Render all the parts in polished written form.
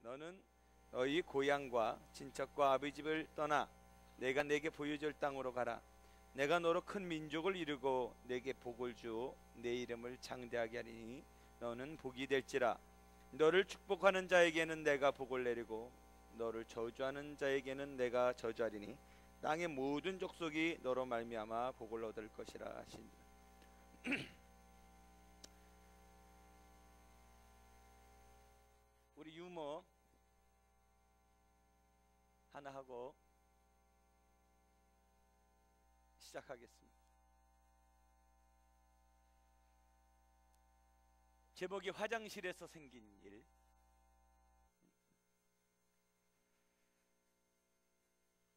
너는 너희 고향과 친척과 아버지 집을 떠나 내가 내게 보여줄 땅으로 가라. 내가 너로 큰 민족을 이루고 내게 복을 주어 내 이름을 창대하게 하리니 너는 복이 될지라. 너를 축복하는 자에게는 내가 복을 내리고 너를 저주하는 자에게는 내가 저주하리니 땅의 모든 족속이 너로 말미암아 복을 얻을 것이라 하시니라. 우리 유머 하나 하고 시작하겠습니다. 제목이 화장실에서 생긴 일.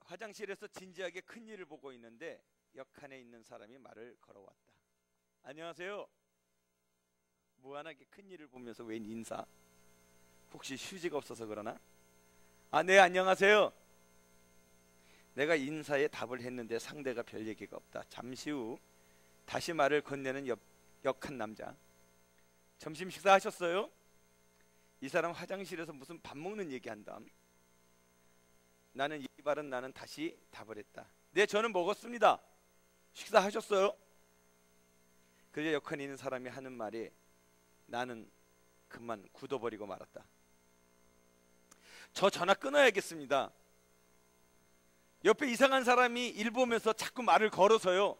화장실에서 진지하게 큰 일을 보고 있는데 옆칸에 있는 사람이 말을 걸어왔다. 안녕하세요. 무한하게 큰 일을 보면서 웬 인사? 혹시 휴지가 없어서 그러나? 네, 안녕하세요. 내가 인사에 답을 했는데 상대가 별 얘기가 없다. 잠시 후 다시 말을 건네는 역한 남자. 점심 식사하셨어요? 이 사람 화장실에서 무슨 밥 먹는 얘기한다. 나는 이 바른 나는 다시 답을 했다. 네, 저는 먹었습니다. 식사하셨어요? 그저 역한에 있는 사람이 하는 말에 나는 그만 굳어버리고 말았다. 저 전화 끊어야겠습니다. 옆에 이상한 사람이 일 보면서 자꾸 말을 걸어서요.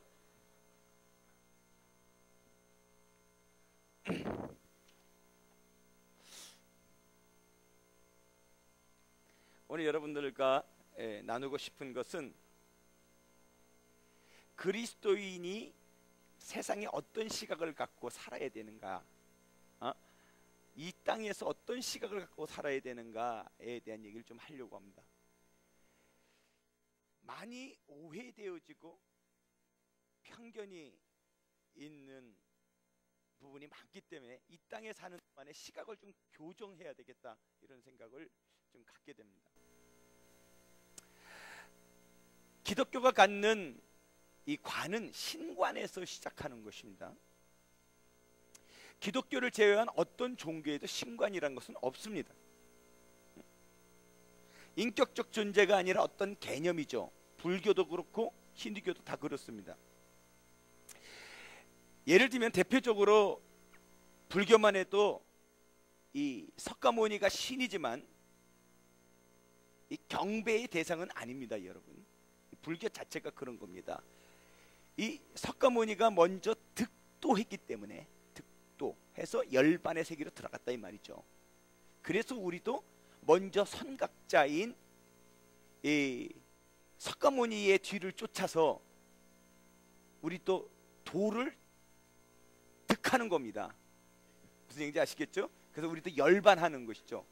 오늘 여러분들과 나누고 싶은 것은 그리스도인이 세상에 어떤 시각을 갖고 살아야 되는가, 이 땅에서 어떤 시각을 갖고 살아야 되는가에 대한 얘기를 좀 하려고 합니다. 많이 오해되어지고 편견이 있는 부분이 많기 때문에 이 땅에 사는 동안에 시각을 좀 교정해야 되겠다, 이런 생각을 좀 갖게 됩니다. 기독교가 갖는 이 관은 신관에서 시작하는 것입니다. 기독교를 제외한 어떤 종교에도 신관이라는 것은 없습니다. 인격적 존재가 아니라 어떤 개념이죠. 불교도 그렇고 힌두교도 다 그렇습니다. 예를 들면 대표적으로 불교만 해도 이 석가모니가 신이지만 이 경배의 대상은 아닙니다, 여러분. 불교 자체가 그런 겁니다. 이 석가모니가 먼저 득도했기 때문에 득도해서 열반의 세계로 들어갔다 이 말이죠. 그래서 우리도 먼저 선각자인 이 석가모니의 뒤를 쫓아서 우리 또 도를 득하는 겁니다. 무슨 얘기인지 아시겠죠? 그래서 우리도 열반하는 것이죠.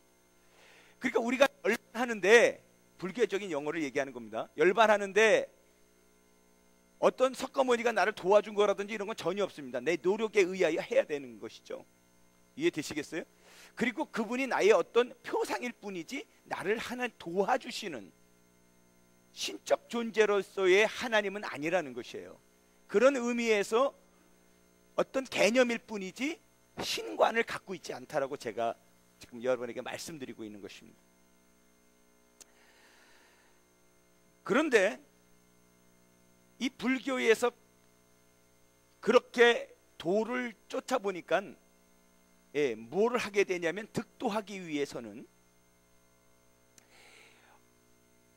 그러니까 우리가 열반하는데, 불교적인 용어를 얘기하는 겁니다. 열반하는데 어떤 석가모니가 나를 도와준 거라든지 이런 건 전혀 없습니다. 내 노력에 의하여 해야 되는 것이죠. 이해되시겠어요? 그리고 그분이 나의 어떤 표상일 뿐이지 나를 하나 도와주시는 신적 존재로서의 하나님은 아니라는 것이에요. 그런 의미에서 어떤 개념일 뿐이지 신관을 갖고 있지 않다라고 제가 지금 여러분에게 말씀드리고 있는 것입니다. 그런데 이 불교에서 그렇게 도를 쫓아보니까 뭐를 하게 되냐면, 득도하기 위해서는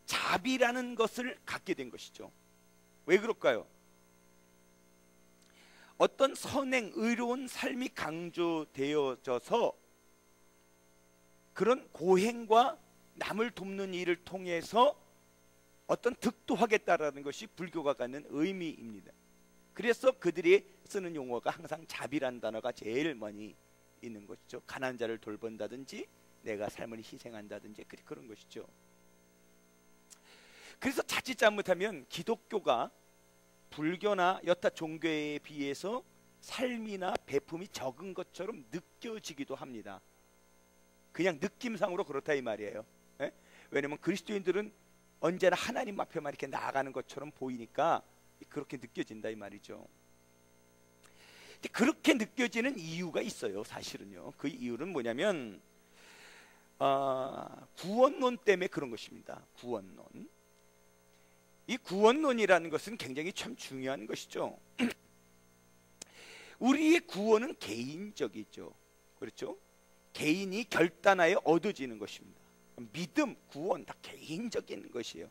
자비라는 것을 갖게 된 것이죠. 왜 그럴까요? 어떤 선행, 의로운 삶이 강조되어져서 그런 고행과 남을 돕는 일을 통해서 어떤 득도하겠다라는 것이 불교가 갖는 의미입니다. 그래서 그들이 쓰는 용어가 항상 자비라는 단어가 제일 많이 있는 것이죠. 가난한 자를 돌본다든지 내가 삶을 희생한다든지 그런 것이죠. 그래서 자칫 잘못하면 기독교가 불교나 여타 종교에 비해서 삶이나 배품이 적은 것처럼 느껴지기도 합니다. 그냥 느낌상으로 그렇다 이 말이에요. 왜냐면 그리스도인들은 언제나 하나님 앞에만 이렇게 나아가는 것처럼 보이니까 그렇게 느껴진다 이 말이죠. 그렇게 느껴지는 이유가 있어요. 사실은요. 그 이유는 뭐냐면 구원론 때문에 그런 것입니다. 구원론. 이 구원론이라는 것은 굉장히 참 중요한 것이죠. 우리의 구원은 개인적이죠. 그렇죠? 개인이 결단하여 얻어지는 것입니다. 믿음, 구원 다 개인적인 것이에요.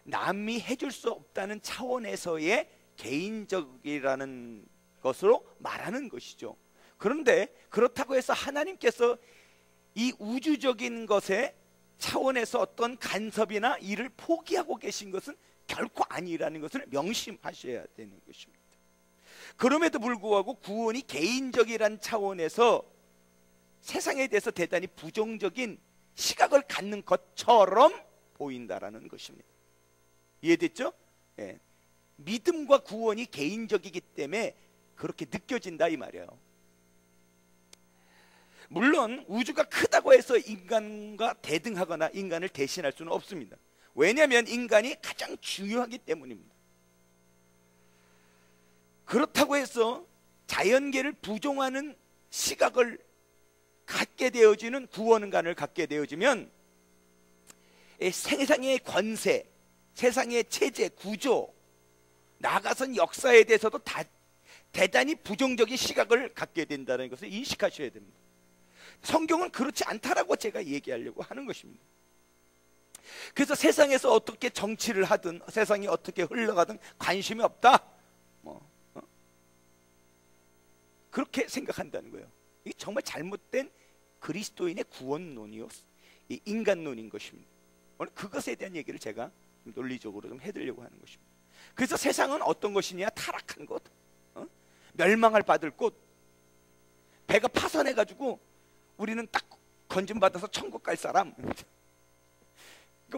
남이 해줄 수 없다는 차원에서의 개인적이라는 것으로 말하는 것이죠. 그런데 그렇다고 해서 하나님께서 이 우주적인 것의 차원에서 어떤 간섭이나 일을 포기하고 계신 것은 결코 아니라는 것을 명심하셔야 되는 것입니다. 그럼에도 불구하고 구원이 개인적이란 차원에서 세상에 대해서 대단히 부정적인 시각을 갖는 것처럼 보인다라는 것입니다. 이해됐죠? 예. 믿음과 구원이 개인적이기 때문에 그렇게 느껴진다 이 말이에요. 물론 우주가 크다고 해서 인간과 대등하거나 인간을 대신할 수는 없습니다. 왜냐하면 인간이 가장 중요하기 때문입니다. 그렇다고 해서 자연계를 부정하는 시각을 갖게 되어지는 구원관을 갖게 되어지면 세상의 권세, 세상의 체제, 구조, 나아가선 역사에 대해서도 대단히 부정적인 시각을 갖게 된다는 것을 인식하셔야 됩니다. 성경은 그렇지 않다라고 제가 얘기하려고 하는 것입니다. 그래서 세상에서 어떻게 정치를 하든 세상이 어떻게 흘러가든 관심이 없다, 그렇게 생각한다는 거예요. 이게 정말 잘못된 그리스도인의 구원론이요, 이 인간론인 것입니다. 오늘 그것에 대한 얘기를 제가 논리적으로 좀 해드리려고 하는 것입니다. 그래서 세상은 어떤 것이냐? 타락한 것, 멸망을 받을 곳, 배가 파선해가지고 우리는 딱 건짐받아서 천국 갈 사람. 그러니까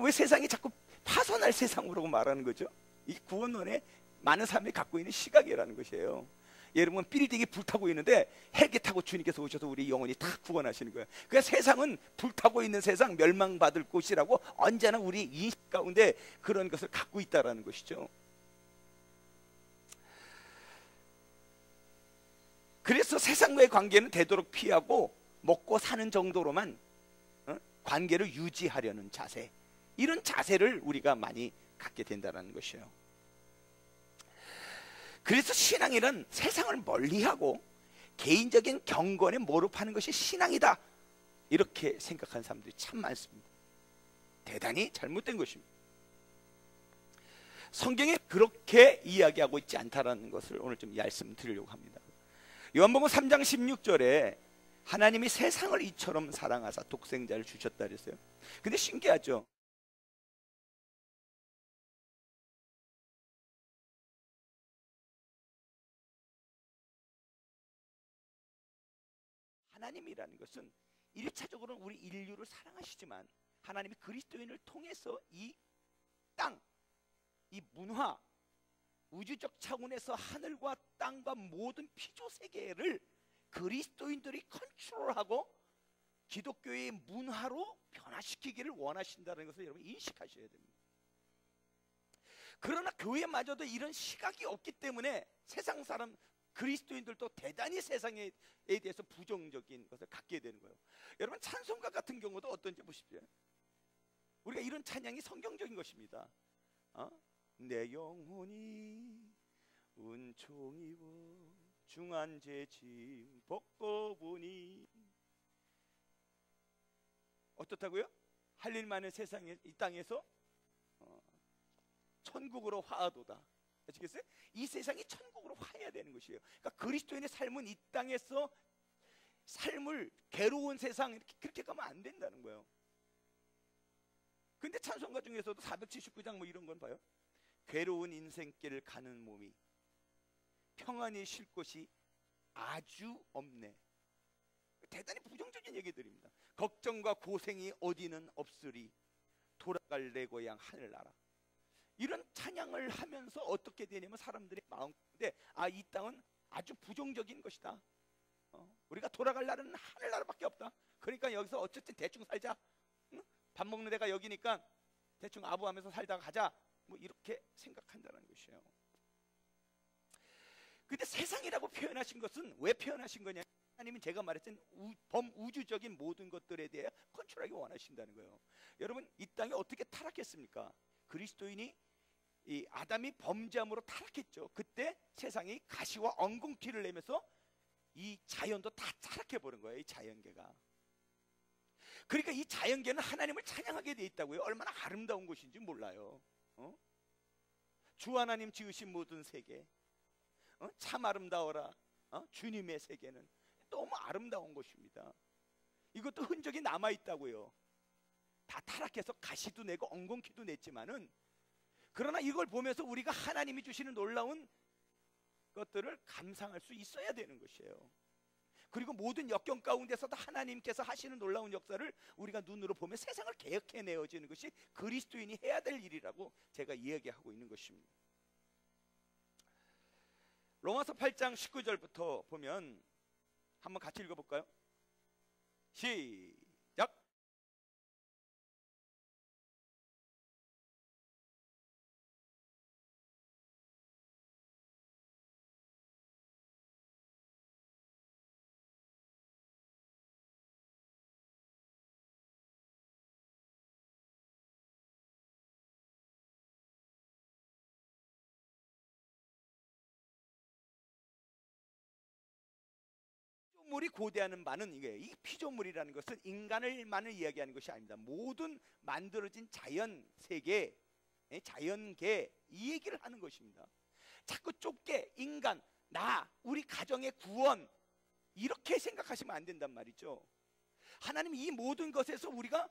왜 세상이 자꾸 파선할 세상으로 말하는 거죠? 이 구원론에 많은 사람들이 갖고 있는 시각이라는 것이에요. 여러분, 빌딩이 불타고 있는데 헬기 타고 주님께서 오셔서 우리 영혼이 다 구원하시는 거예요. 그러니까 세상은 불타고 있는 세상, 멸망받을 곳이라고 언제나 우리 인식 가운데 그런 것을 갖고 있다는 것이죠. 그래서 세상과의 관계는 되도록 피하고 먹고 사는 정도로만 관계를 유지하려는 자세, 이런 자세를 우리가 많이 갖게 된다는 것이에요. 그래서 신앙이란 세상을 멀리하고 개인적인 경건에 몰입하는 것이 신앙이다, 이렇게 생각하는 사람들이 참 많습니다. 대단히 잘못된 것입니다. 성경에 그렇게 이야기하고 있지 않다라는 것을 오늘 좀 말씀드리려고 합니다. 요한복음 3장 16절에 하나님이 세상을 이처럼 사랑하사 독생자를 주셨다 그랬어요. 근데 신기하죠? 하나님이라는 것은 1차적으로 우리 인류를 사랑하시지만 하나님이 그리스도인을 통해서 이 땅, 이 문화, 우주적 차원에서 하늘과 땅과 모든 피조 세계를 그리스도인들이 컨트롤하고 기독교의 문화로 변화시키기를 원하신다는 것을 여러분 인식하셔야 됩니다. 그러나 교회마저도 이런 시각이 없기 때문에 세상 사람, 그리스도인들도 대단히 세상에 대해서 부정적인 것을 갖게 되는 거예요. 여러분, 찬송가 같은 경우도 어떤지 보십시오. 우리가 이런 찬양이 성경적인 것입니다. 내 영혼이 은총 입어 중한 죄짐 벗고 보니, 어떻다고요? 할 일 많은 세상에, 이 땅에서 천국으로 화하도다. 아시겠어요? 이 세상이 천국으로 화해야 되는 것이에요. 그러니까 그리스도인의 삶은 이 땅에서 삶을 괴로운 세상 이렇게 그렇게 가면 안 된다는 거예요. 근데 찬송가 중에서도 479장 뭐 이런 건 봐요. 괴로운 인생길을 가는 몸이 평안히 쉴 곳이 아주 없네. 대단히 부정적인 얘기들입니다. 걱정과 고생이 어디는 없으리 돌아갈 내 고향 하늘나라. 이런 찬양을 하면서 어떻게 되냐면 사람들의 마음인데, 이 땅은 아주 부정적인 것이다. 우리가 돌아갈 날은 하늘나라밖에 없다. 그러니까 여기서 어쨌든 대충 살자. 밥 먹는 데가 여기니까 대충 아부하면서 살다가 가자. 뭐 이렇게 생각한다는 것이에요. 근데 세상이라고 표현하신 것은 왜 표현하신 거냐? 하나님은 제가 말했던 범우주적인 모든 것들에 대해 컨트롤하기 원하신다는 거예요. 여러분, 이 땅이 어떻게 타락했습니까? 그리스도인이 이 아담이 범죄함으로 타락했죠. 그때 세상이 가시와 엉겅퀴를 내면서 이 자연도 다 타락해 버린 거예요. 이 자연계가. 그러니까 이 자연계는 하나님을 찬양하게 돼 있다고요. 얼마나 아름다운 것인지 몰라요. 주 하나님 지으신 모든 세계, 참 아름다워라. 주님의 세계는 너무 아름다운 것입니다. 이것도 흔적이 남아 있다고요. 다 타락해서 가시도 내고 엉겅퀴도 냈지만은, 그러나 이걸 보면서 우리가 하나님이 주시는 놀라운 것들을 감상할 수 있어야 되는 것이에요. 그리고 모든 역경 가운데서도 하나님께서 하시는 놀라운 역사를 우리가 눈으로 보며 세상을 개혁해내어지는 것이 그리스도인이 해야 될 일이라고 제가 이야기하고 있는 것입니다. 로마서 8장 19절부터 보면 한번 같이 읽어볼까요? 시작! 피조물이 고대하는 바는 이게, 이 피조물이라는 것은 인간을만을 이야기하는 것이 아닙니다. 모든 만들어진 자연 세계, 자연계, 이 얘기를 하는 것입니다. 자꾸 좁게 인간, 나, 우리 가정의 구원, 이렇게 생각하시면 안 된단 말이죠. 하나님 이 모든 것에서 우리가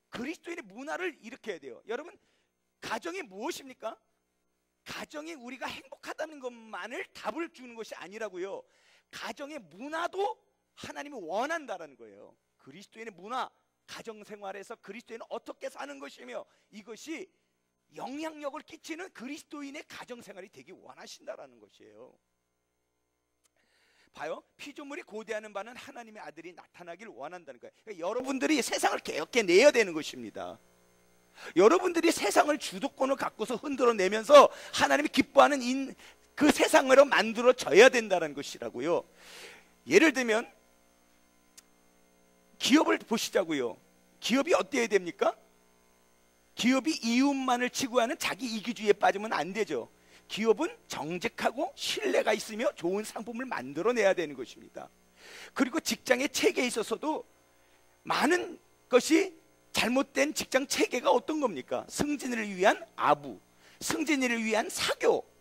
그리스도인의 문화를 일으켜야 돼요. 여러분, 가정이 무엇입니까? 가정이 우리가 행복하다는 것만을 답을 주는 것이 아니라고요. 가정의 문화도 하나님이 원한다라는 거예요. 그리스도인의 문화, 가정생활에서 그리스도인은 어떻게 사는 것이며 이것이 영향력을 끼치는 그리스도인의 가정생활이 되기 원하신다라는 것이에요. 봐요, 피조물이 고대하는 바는 하나님의 아들이 나타나길 원한다는 거예요. 그러니까 여러분들이 세상을 개혁해내야 되는 것입니다. 여러분들이 세상을 주도권을 갖고서 흔들어내면서 하나님이 기뻐하는 그 세상으로 만들어져야 된다는 것이라고요. 예를 들면 기업을 보시자고요. 기업이 어때야 됩니까? 기업이 이웃만을 치고하는 자기 이기주의에 빠지면 안 되죠. 기업은 정직하고 신뢰가 있으며 좋은 상품을 만들어내야 되는 것입니다. 그리고 직장의 체계에 있어서도 많은 것이 잘못된 직장 체계가 어떤 겁니까? 승진을 위한 아부, 승진을 위한 사교.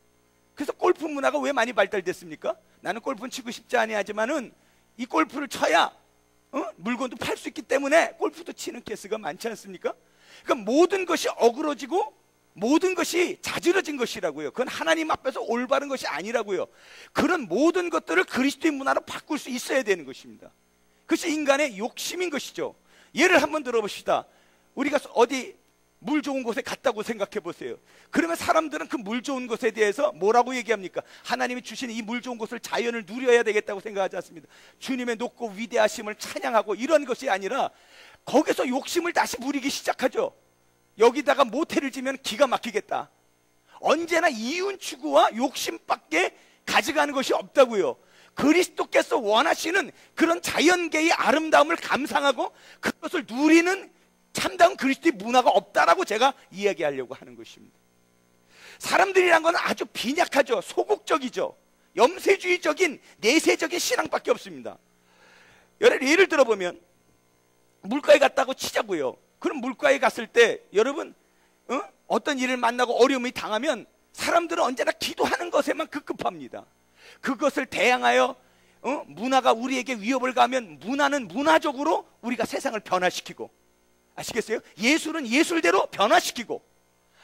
그래서 골프 문화가 왜 많이 발달됐습니까? 나는 골프는 치고 싶지 아니하지만은 이 골프를 쳐야 물건도 팔 수 있기 때문에 골프도 치는 케이스가 많지 않습니까? 그러니까 모든 것이 어그러지고 모든 것이 자지러진 것이라고요. 그건 하나님 앞에서 올바른 것이 아니라고요. 그런 모든 것들을 그리스도의 문화로 바꿀 수 있어야 되는 것입니다. 그것이 인간의 욕심인 것이죠. 예를 한번 들어봅시다. 우리가 어디 물 좋은 곳에 갔다고 생각해 보세요. 그러면 사람들은 그 물 좋은 곳에 대해서 뭐라고 얘기합니까? 하나님이 주신 이 물 좋은 곳을, 자연을 누려야 되겠다고 생각하지 않습니다. 주님의 높고 위대하심을 찬양하고 이런 것이 아니라 거기서 욕심을 다시 부리기 시작하죠. 여기다가 모텔을 지면 기가 막히겠다. 언제나 이윤 추구와 욕심밖에 가져가는 것이 없다고요. 그리스도께서 원하시는 그런 자연계의 아름다움을 감상하고 그것을 누리는 참다운 그리스도의 문화가 없다라고 제가 이야기하려고 하는 것입니다. 사람들이란 건 아주 빈약하죠. 소극적이죠. 염세주의적인 내세적인 신앙밖에 없습니다. 예를 들어보면 물가에 갔다고 치자고요. 그럼 물가에 갔을 때 여러분 어떤 일을 만나고 어려움이 당하면 사람들은 언제나 기도하는 것에만 급급합니다. 그것을 대항하여 문화가 우리에게 위협을 가하면 문화는 문화적으로 우리가 세상을 변화시키고, 아시겠어요? 예술은 예술대로 변화시키고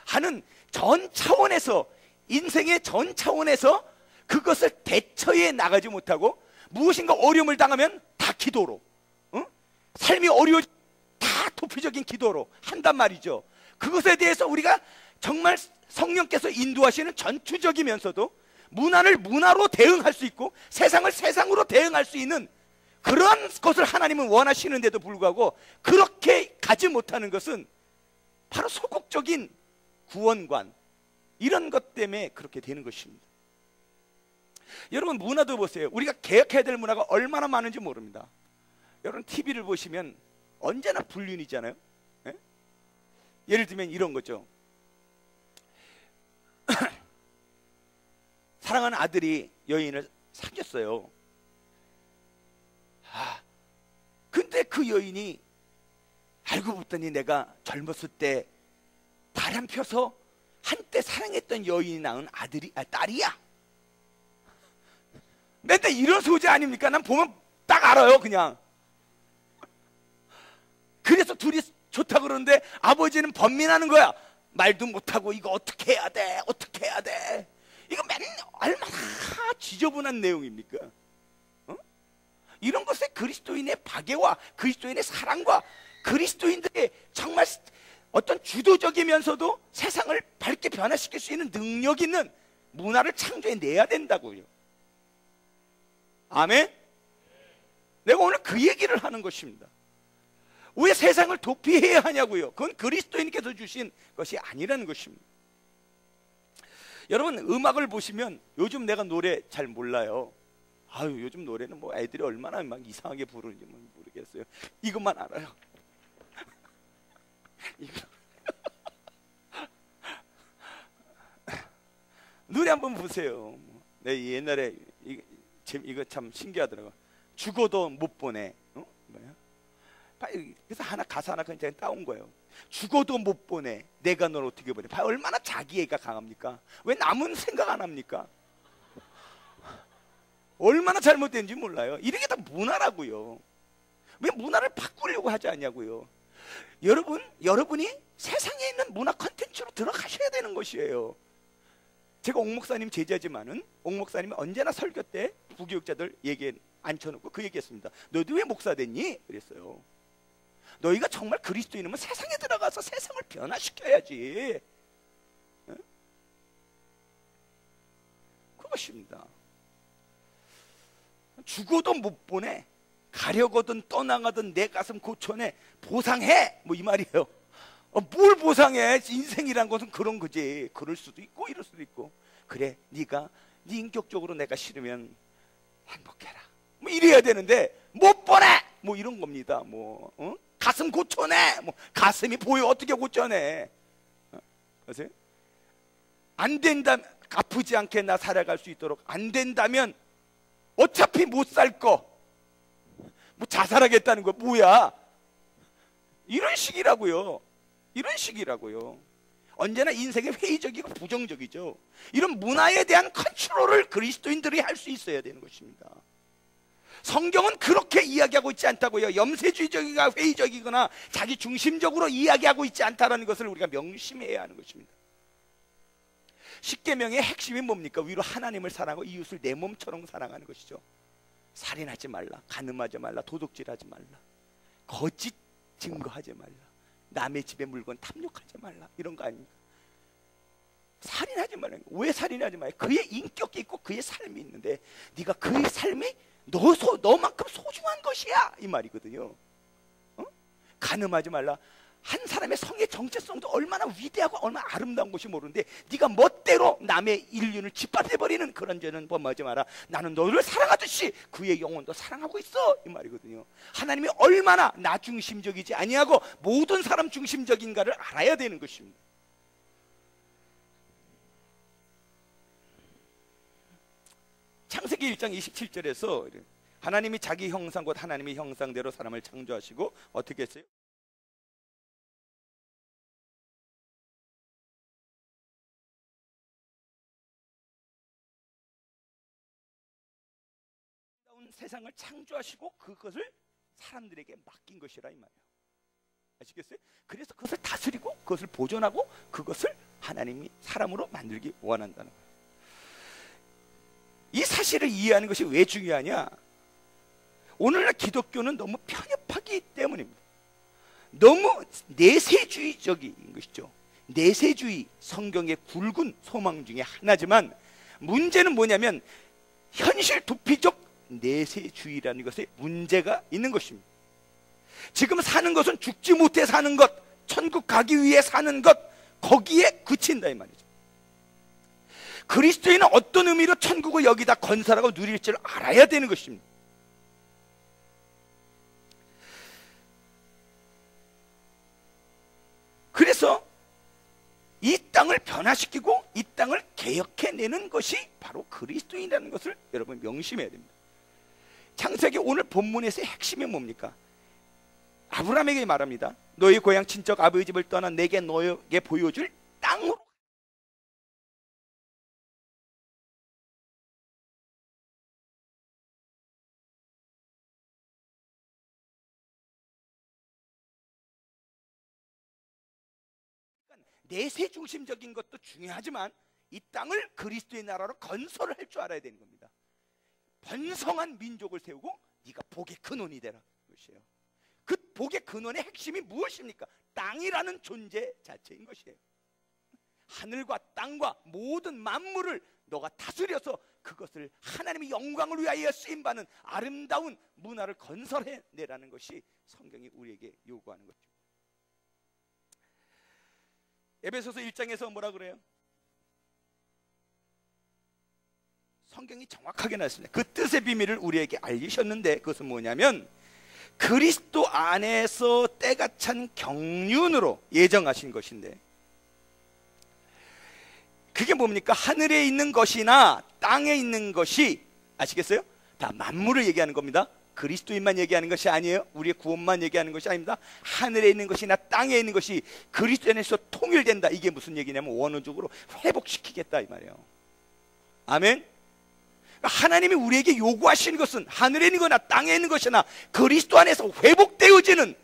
하는 전 차원에서, 인생의 전 차원에서 그것을 대처해 나가지 못하고 무엇인가 어려움을 당하면 다 기도로, 삶이 어려워 다 도피적인 기도로 한단 말이죠. 그것에 대해서 우리가 정말 성령께서 인도하시는 전투적이면서도 문화를 문화로 대응할 수 있고 세상을 세상으로 대응할 수 있는 그러한 것을 하나님은 원하시는데도 불구하고 그렇게 가지 못하는 것은 바로 소극적인 구원관, 이런 것 때문에 그렇게 되는 것입니다. 여러분 문화도 보세요. 우리가 개혁해야 될 문화가 얼마나 많은지 모릅니다. 여러분 TV를 보시면 언제나 불륜이잖아요. 예? 예를 들면 이런 거죠. 사랑하는 아들이 여인을 사귀었어요. 근데 그 여인이 알고 봤더니 내가 젊었을 때 바람 펴서 한때 사랑했던 여인이 낳은 딸이야. 맨날 이런 소재 아닙니까? 난 보면 딱 알아요, 그냥. 그래서 둘이 좋다고 그러는데 아버지는 번민하는 거야. 말도 못하고 이거 어떻게 해야 돼? 어떻게 해야 돼? 이거 맨날 얼마나 지저분한 내용입니까? 이런 것에 그리스도인의 박애와 그리스도인의 사랑과 그리스도인들의 정말 어떤 주도적이면서도 세상을 밝게 변화시킬 수 있는 능력 있는 문화를 창조해내야 된다고요. 아멘? 내가 오늘 그 얘기를 하는 것입니다. 왜 세상을 도피해야 하냐고요? 그건 그리스도인께서 주신 것이 아니라는 것입니다. 여러분 음악을 보시면 요즘 내가 노래 잘 몰라요. 아유 요즘 노래는 뭐 애들이 얼마나 막 이상하게 부르는지 모르겠어요. 이것만 알아요. 노래 한번 보세요. 내 옛날에 이거 참 신기하더라고. 죽어도 못 보내. 뭐야? 그래서 가사 하나 그냥 따온 거예요. 죽어도 못 보내. 내가 널 어떻게 보내? 얼마나 자기애가 강합니까? 왜 남은 생각 안 합니까? 얼마나 잘못된지 몰라요. 이런 게 다 문화라고요. 왜 문화를 바꾸려고 하지 않냐고요. 여러분이 세상에 있는 문화 콘텐츠로 들어가셔야 되는 것이에요. 제가 옥 목사님 제자지만은 옥 목사님이 언제나 설교 때 부교육자들 얘기에 앉혀놓고 그 얘기했습니다. 너도 왜 목사 됐니? 그랬어요. 너희가 정말 그리스도인이면 세상에 들어가서 세상을 변화시켜야지. 그것입니다. 죽어도 못 보내. 가려거든 떠나가든 내 가슴 고쳐내. 보상해. 뭐 이 말이에요. 뭘 보상해? 인생이란 것은 그런 거지. 그럴 수도 있고 이럴 수도 있고. 그래 네가 네 인격적으로 내가 싫으면 행복해라. 뭐 이래야 되는데 못 보내. 뭐 이런 겁니다. 뭐 가슴 고쳐내. 뭐 가슴이 보여 어떻게 고쳐내? 아세요? 안 된다면 아프지 않게 나 살아갈 수 있도록 안 된다면 어차피 못 살 거 뭐 자살하겠다는 거 뭐야? 이런 식이라고요. 이런 식이라고요. 언제나 인생이 회의적이고 부정적이죠. 이런 문화에 대한 컨트롤을 그리스도인들이 할 수 있어야 되는 것입니다. 성경은 그렇게 이야기하고 있지 않다고요. 염세주의적이거나 회의적이거나 자기 중심적으로 이야기하고 있지 않다는 것을 우리가 명심해야 하는 것입니다. 십계명의 핵심이 뭡니까? 위로 하나님을 사랑하고 이웃을 내 몸처럼 사랑하는 것이죠. 살인하지 말라, 간음하지 말라, 도둑질하지 말라, 거짓 증거하지 말라, 남의 집에 물건 탐욕하지 말라, 이런 거 아닙니까? 살인하지 말라. 왜 살인하지 말라? 그의 인격이 있고 그의 삶이 있는데 네가 그의 삶이 너만큼 소중한 것이야 이 말이거든요. 간음하지 말라. 한 사람의 성의 정체성도 얼마나 위대하고 얼마나 아름다운 것이 모르는데 네가 멋대로 남의 인륜을 짓밟아버리는 그런 죄는 범하지 마라. 나는 너를 사랑하듯이 그의 영혼도 사랑하고 있어 이 말이거든요. 하나님이 얼마나 나 중심적이지 아니하고 모든 사람 중심적인가를 알아야 되는 것입니다. 창세기 1장 27절에서 하나님이 자기 형상 곧 하나님의 형상대로 사람을 창조하시고 어떻게 했어요? 세상을 창조하시고 그것을 사람들에게 맡긴 것이라 이 말이에요. 아시겠어요? 그래서 그것을 다스리고 그것을 보존하고 그것을 하나님이 사람으로 만들기 원한다는 거예요. 이 사실을 이해하는 것이 왜 중요하냐? 오늘날 기독교는 너무 편협하기 때문입니다. 너무 내세주의적인 것이죠. 내세주의, 성경의 굵은 소망 중에 하나지만 문제는 뭐냐면 현실 도피적 내세주의라는 것에 문제가 있는 것입니다. 지금 사는 것은 죽지 못해 사는 것, 천국 가기 위해 사는 것, 거기에 그친다 이 말이죠. 그리스도인은 어떤 의미로 천국을 여기다 건설하고 누릴 줄 알아야 되는 것입니다. 그래서 이 땅을 변화시키고 이 땅을 개혁해내는 것이 바로 그리스도인이라는 것을 여러분 명심해야 됩니다. 창세기 오늘 본문에서의 핵심이 뭡니까? 아브라함에게 말합니다. 너희 고향 친척 아버지 집을 떠나 내게 너에게 보여줄 땅으로. 내세 중심적인 것도 중요하지만 이 땅을 그리스도의 나라로 건설을 할 줄 알아야 되는 겁니다. 번성한 민족을 세우고 네가 복의 근원이 되라 것이에요. 그 복의 근원의 핵심이 무엇입니까? 땅이라는 존재 자체인 것이에요. 하늘과 땅과 모든 만물을 너가 다스려서 그것을 하나님의 영광을 위하여 쓰임받는 아름다운 문화를 건설해내라는 것이 성경이 우리에게 요구하는 거죠. 에베소서 1장에서 뭐라 그래요? 성경이 정확하게 나왔습니다. 그 뜻의 비밀을 우리에게 알리셨는데 그것은 뭐냐면 그리스도 안에서 때가 찬 경륜으로 예정하신 것인데, 그게 뭡니까? 하늘에 있는 것이나 땅에 있는 것이, 아시겠어요? 다 만물을 얘기하는 겁니다. 그리스도인만 얘기하는 것이 아니에요. 우리의 구원만 얘기하는 것이 아닙니다. 하늘에 있는 것이나 땅에 있는 것이 그리스도 안에서 통일된다. 이게 무슨 얘기냐면 원어적으로 회복시키겠다 이 말이에요. 아멘. 하나님이 우리에게 요구하시는 것은 하늘에 있는 거나 땅에 있는 것이나 그리스도 안에서 회복되어지는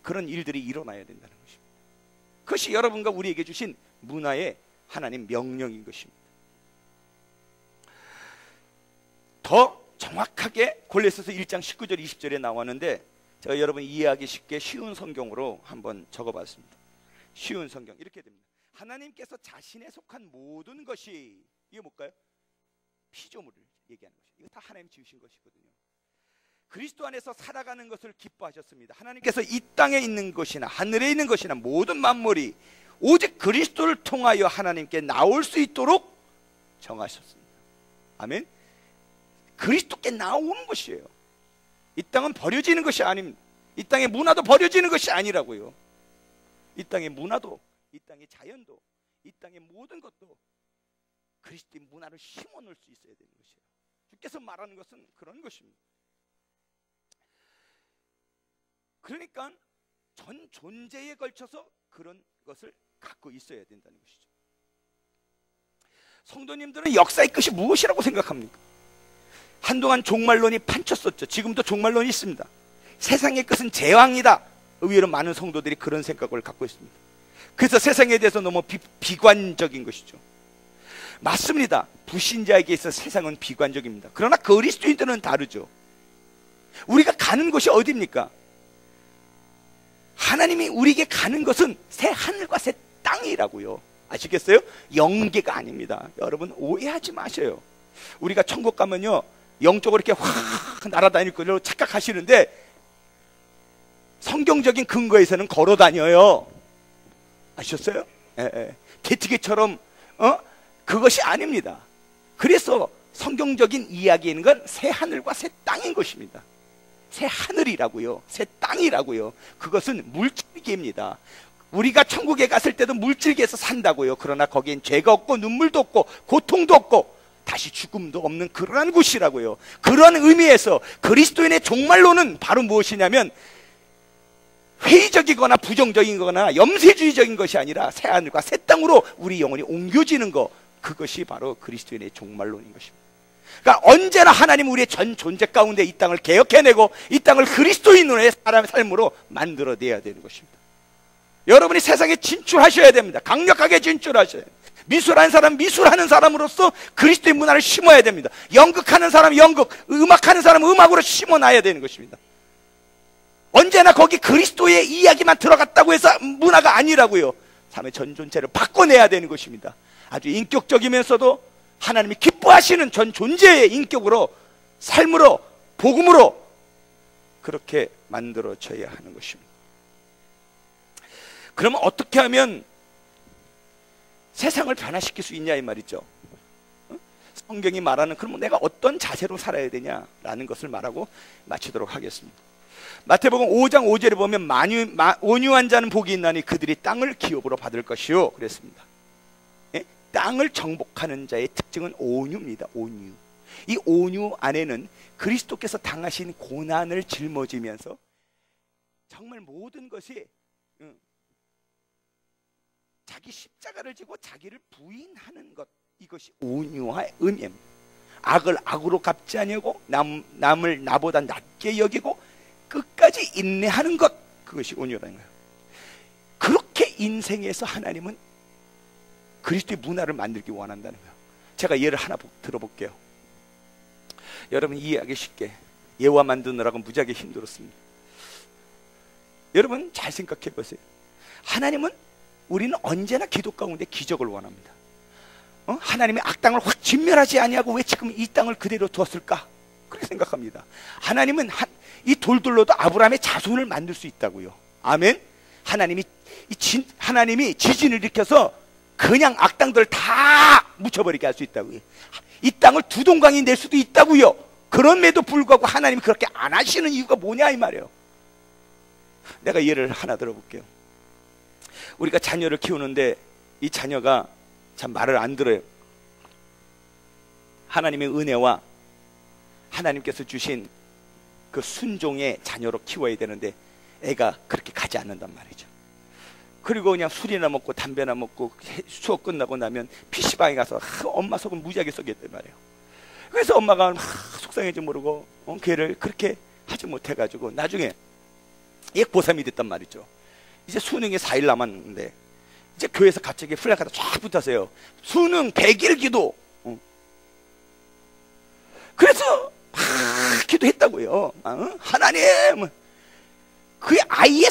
그런 일들이 일어나야 된다는 것입니다. 그것이 여러분과 우리에게 주신 문화의 하나님 명령인 것입니다. 더 정확하게 골로새서 1장 19절 20절에 나왔는데 제가 여러분 이해하기 쉽게 쉬운 성경으로 한번 적어봤습니다. 쉬운 성경 이렇게 됩니다. 하나님께서 자신에 속한 모든 것이, 이게 뭘까요? 피조물을 얘기하는 것이에요. 이거 다 하나님 지으신 것이거든요. 그리스도 안에서 살아가는 것을 기뻐하셨습니다. 하나님께서 이 땅에 있는 것이나 하늘에 있는 것이나 모든 만물이 오직 그리스도를 통하여 하나님께 나올 수 있도록 정하셨습니다. 아멘. 그리스도께 나오는 것이에요. 이 땅은 버려지는 것이 아닙니다. 이 땅의 문화도 버려지는 것이 아니라고요. 이 땅의 문화도, 이 땅의 자연도, 이 땅의 모든 것도 그리스도의 문화를 심어놓을 수 있어야 되는 것이에요. 주께서 말하는 것은 그런 것입니다. 그러니까 전 존재에 걸쳐서 그런 것을 갖고 있어야 된다는 것이죠. 성도님들은 역사의 끝이 무엇이라고 생각합니까? 한동안 종말론이 판쳤었죠. 지금도 종말론이 있습니다. 세상의 끝은 제왕이다. 의외로 많은 성도들이 그런 생각을 갖고 있습니다. 그래서 세상에 대해서 너무 비관적인 것이죠. 맞습니다. 불신자에게 있어서 세상은 비관적입니다. 그러나 그리스도인들은 다르죠. 우리가 가는 곳이 어디입니까? 하나님이 우리에게 가는 것은 새 하늘과 새 땅이라고요. 아시겠어요? 영계가 아닙니다. 여러분 오해하지 마셔요. 우리가 천국 가면요 영적으로 이렇게 확 날아다닐 거로 착각하시는데 성경적인 근거에서는 걸어 다녀요. 아셨어요? 대티기처럼 그것이 아닙니다. 그래서 성경적인 이야기인 건 새 하늘과 새 땅인 것입니다. 새 하늘이라고요. 새 땅이라고요. 그것은 물질계입니다. 우리가 천국에 갔을 때도 물질계에서 산다고요. 그러나 거기엔 죄가 없고 눈물도 없고 고통도 없고 다시 죽음도 없는 그러한 곳이라고요. 그런 의미에서 그리스도인의 종말론은 바로 무엇이냐면 회의적이거나 부정적이거나 염세주의적인 것이 아니라 새 하늘과 새 땅으로 우리 영혼이 옮겨지는 것, 그것이 바로 그리스도인의 종말론인 것입니다. 그러니까 언제나 하나님 우리의 전 존재 가운데 이 땅을 개혁해내고 이 땅을 그리스도인의 사람의 삶으로 만들어내야 되는 것입니다. 여러분이 세상에 진출하셔야 됩니다. 강력하게 진출하셔야 됩니다. 미술하는 사람 미술하는 사람으로서 그리스도의 문화를 심어야 됩니다. 연극하는 사람 연극, 음악하는 사람 음악으로 심어놔야 되는 것입니다. 언제나 거기 그리스도의 이야기만 들어갔다고 해서 문화가 아니라고요. 삶의 전 존재를 바꿔내야 되는 것입니다. 아주 인격적이면서도 하나님이 기뻐하시는 전 존재의 인격으로, 삶으로, 복음으로 그렇게 만들어져야 하는 것입니다. 그러면 어떻게 하면 세상을 변화시킬 수 있냐 이 말이죠. 성경이 말하는 그러면 내가 어떤 자세로 살아야 되냐라는 것을 말하고 마치도록 하겠습니다. 마태복음 5장 5절에 보면 온유한 자는 복이 있나니 그들이 땅을 기업으로 받을 것이요 그랬습니다. 예? 땅을 정복하는 자의 특징은 온유입니다. 온유. 이 온유 안에는 그리스도께서 당하신 고난을 짊어지면서 정말 모든 것이 자기 십자가를 지고 자기를 부인하는 것, 이것이 온유의 의미입니다. 악을 악으로 갚지 아니하고 남을 나보다 낮게 여기고 끝까지 인내하는 것, 그것이 온유라는 거예요. 그렇게 인생에서 하나님은 그리스도의 문화를 만들기 원한다는 거예요. 제가 예를 하나 들어볼게요. 여러분 이해하기 쉽게, 예화 만드느라고 무지하게 힘들었습니다. 여러분 잘 생각해 보세요. 하나님은, 우리는 언제나 기도 가운데 기적을 원합니다. 하나님이 악당을 확 진멸하지 아니하고 왜 지금 이 땅을 그대로 두었을까? 그렇게 생각합니다. 하나님은 이 돌들로도 아브라함의 자손을 만들 수 있다고요. 아멘. 하나님이 지진을 일으켜서 그냥 악당들 다 묻혀버리게 할 수 있다고요. 이 땅을 두 동강이 낼 수도 있다고요. 그럼에도 불구하고 하나님이 그렇게 안 하시는 이유가 뭐냐 이 말이에요. 내가 예를 하나 들어볼게요. 우리가 자녀를 키우는데 이 자녀가 참 말을 안 들어요. 하나님의 은혜와 하나님께서 주신 그 순종의 자녀로 키워야 되는데 애가 그렇게 가지 않는단 말이죠. 그리고 그냥 술이나 먹고 담배나 먹고 수업 끝나고 나면 PC방에 가서 엄마 속은 무지하게 썩였단 말이에요. 그래서 엄마가 속상해지 모르고 걔를 그렇게 하지 못해가지고 나중에 얘 고3이 됐단 말이죠. 이제 수능이 4일 남았는데 이제 교회에서 갑자기 플래카드 쫙 붙었어요. 수능 100일 기도. 그래서 막 기도했다고요. 하나님, 그 아이의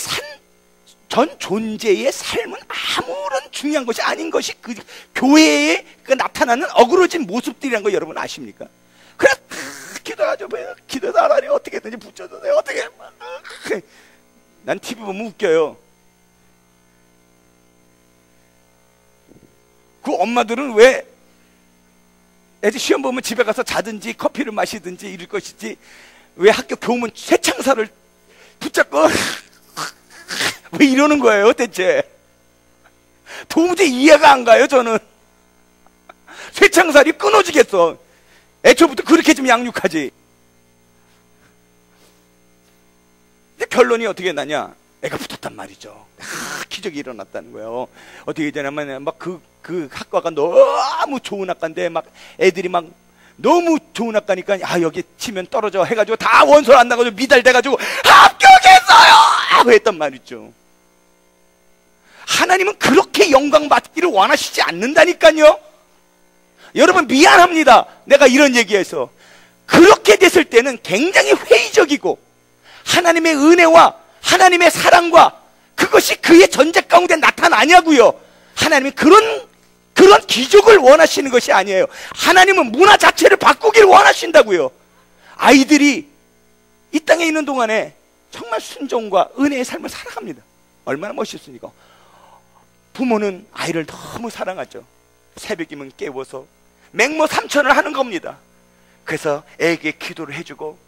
전 존재의 삶은 아무런 중요한 것이 아닌 것이 그 교회에 나타나는 어그러진 모습들이란 거 여러분 아십니까? 그래서 기도하죠. 기도해서 하나님 어떻게든지 붙여주세요. 어떻게? 난 TV 보면 웃겨요. 그 엄마들은 왜 애들 시험 보면 집에 가서 자든지 커피를 마시든지 이럴 것이지 왜 학교 교문 쇠창살을 붙잡고 왜 이러는 거예요 대체? 도무지 이해가 안 가요 저는. 쇠창살이 끊어지겠어. 애초부터 그렇게 좀 양육하지. 근데 결론이 어떻게 나냐? 애가 붙었단 말이죠. 기적이 일어났다는 거예요. 어떻게 되냐면 막 그 학과가 너무 좋은 학과인데 막 애들이 막 너무 좋은 학과니까 여기 치면 떨어져 해가지고 다 원서를 안 나가지고 미달돼가지고 합격했어요 하고 했단 말이죠. 하나님은 그렇게 영광 받기를 원하시지 않는다니까요. 여러분 미안합니다. 내가 이런 얘기해서 그렇게 됐을 때는 굉장히 회의적이고 하나님의 은혜와 하나님의 사랑과 그것이 그의 전제 가운데 나타나냐고요. 하나님이 그런 기적을 원하시는 것이 아니에요. 하나님은 문화 자체를 바꾸기를 원하신다고요. 아이들이 이 땅에 있는 동안에 정말 순종과 은혜의 삶을 살아갑니다. 얼마나 멋있습니까? 부모는 아이를 너무 사랑하죠. 새벽이면 깨워서 맹모 삼천을 하는 겁니다. 그래서 애에게 기도를 해주고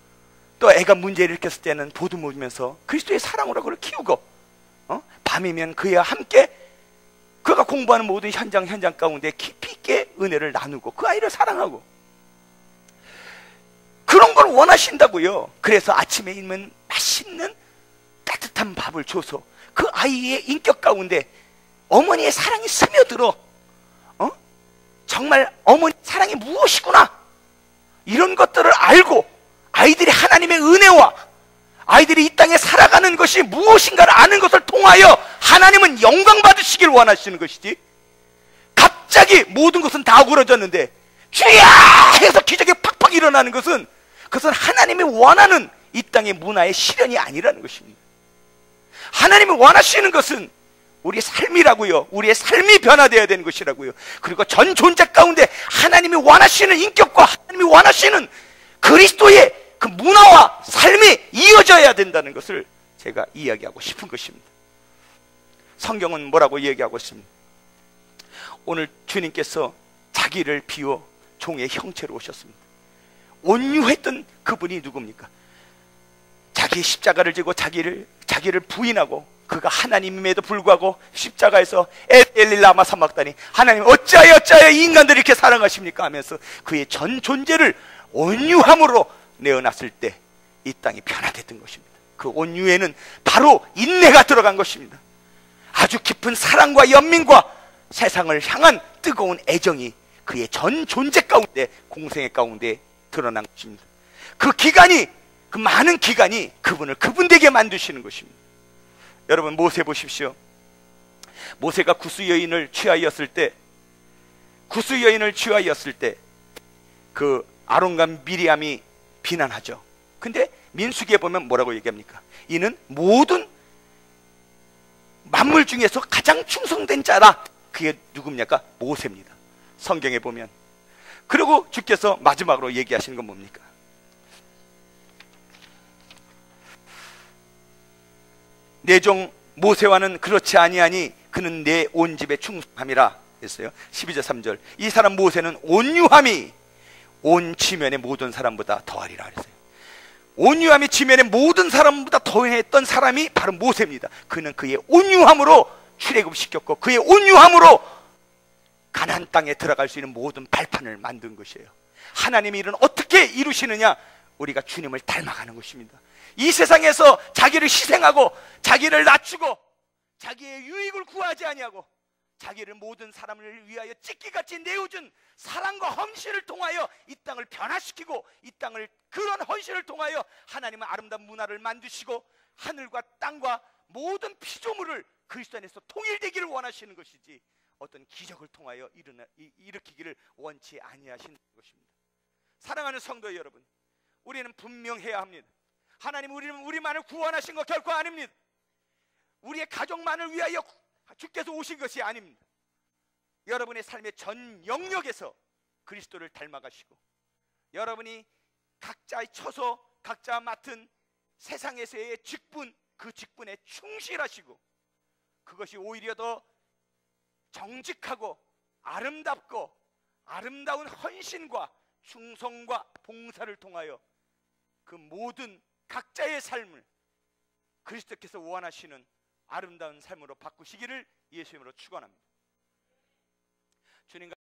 또 애가 문제를 일으켰을 때는 보듬으면서 그리스도의 사랑으로 그를 키우고 밤이면 그와 함께 그가 공부하는 모든 현장 가운데 깊이 있게 은혜를 나누고 그 아이를 사랑하고 그런 걸 원하신다고요. 그래서 아침에 있는 맛있는 따뜻한 밥을 줘서 그 아이의 인격 가운데 어머니의 사랑이 스며들어 정말 어머니 사랑이 무엇이구나 이런 것들을 알고 아이들이 하나님의 은혜와 아이들이 이 땅에 살아가는 것이 무엇인가를 아는 것을 통하여 하나님은 영광 받으시길 원하시는 것이지, 갑자기 모든 것은 다 어그러졌는데 주야 해서 기적이 팍팍 일어나는 것은 그것은 하나님이 원하는 이 땅의 문화의 실현이 아니라는 것입니다. 하나님이 원하시는 것은 우리의 삶이라고요. 우리의 삶이 변화되어야 되는 것이라고요. 그리고 전 존재 가운데 하나님이 원하시는 인격과 하나님이 원하시는 그리스도의 그 문화와 삶이 이어져야 된다는 것을 제가 이야기하고 싶은 것입니다. 성경은 뭐라고 얘기하고 있습니다. 오늘 주님께서 자기를 비워 종의 형체로 오셨습니다. 온유했던 그분이 누굽니까? 자기 십자가를 지고 자기를 부인하고, 그가 하나님임에도 불구하고 십자가에서 엘리 라마 사막다니, 하나님 어찌하여 이 인간들을 이렇게 사랑하십니까 하면서 그의 전 존재를 온유함으로 내어놨을 때 이 땅이 변화됐던 것입니다. 그 온유에는 바로 인내가 들어간 것입니다. 아주 깊은 사랑과 연민과 세상을 향한 뜨거운 애정이 그의 전 존재 가운데, 공생애 가운데 드러난 것입니다. 그 기간이, 그 많은 기간이 그분을 그분 되게 만드시는 것입니다. 여러분, 모세 보십시오. 모세가 구스 여인을 취하였을 때 그 아론과 미리암이 비난하죠. 근데 민수기에 보면 뭐라고 얘기합니까? 이는 모든 만물 중에서 가장 충성된 자라. 그게 누굽니까? 모세입니다. 성경에 보면. 그리고 주께서 마지막으로 얘기하시는 건 뭡니까? 내 종 모세와는 그렇지 아니하니 그는 내 온 집에 충성함이라 했어요. 12절 3절. 이 사람 모세는 온유함이 온 지면의 모든 사람보다 더하리라 그랬어요. 온유함이 지면의 모든 사람보다 더했던 사람이 바로 모세입니다. 그는 그의 온유함으로 출애굽시켰고, 그의 온유함으로 가나안 땅에 들어갈 수 있는 모든 발판을 만든 것이에요. 하나님의 일은 어떻게 이루시느냐? 우리가 주님을 닮아가는 것입니다. 이 세상에서 자기를 희생하고 자기를 낮추고 자기의 유익을 구하지 아니하고 자기를 모든 사람을 위하여 찢기같이 내어준 사랑과 헌신을 통하여 이 땅을 변화시키고, 이 땅을, 그런 헌신을 통하여 하나님은 아름다운 문화를 만드시고 하늘과 땅과 모든 피조물을 그리스도 안에서 통일되기를 원하시는 것이지, 어떤 기적을 통하여 일으키기를 원치 아니하신 것입니다. 사랑하는 성도 여러분, 우리는 분명해야 합니다. 하나님, 우리만을 구원하신 것 결코 아닙니다. 우리의 가족만을 위하여 주께서 오신 것이 아닙니다. 여러분의 삶의 전 영역에서 그리스도를 닮아가시고, 여러분이 각자의 처소, 각자 맡은 세상에서의 직분, 그 직분에 충실하시고, 그것이 오히려 더 정직하고 아름답고 아름다운 헌신과 충성과 봉사를 통하여 그 모든 각자의 삶을 그리스도께서 원하시는 아름다운 삶으로 바꾸시기를 예수 이름으로 축원합니다. 주님과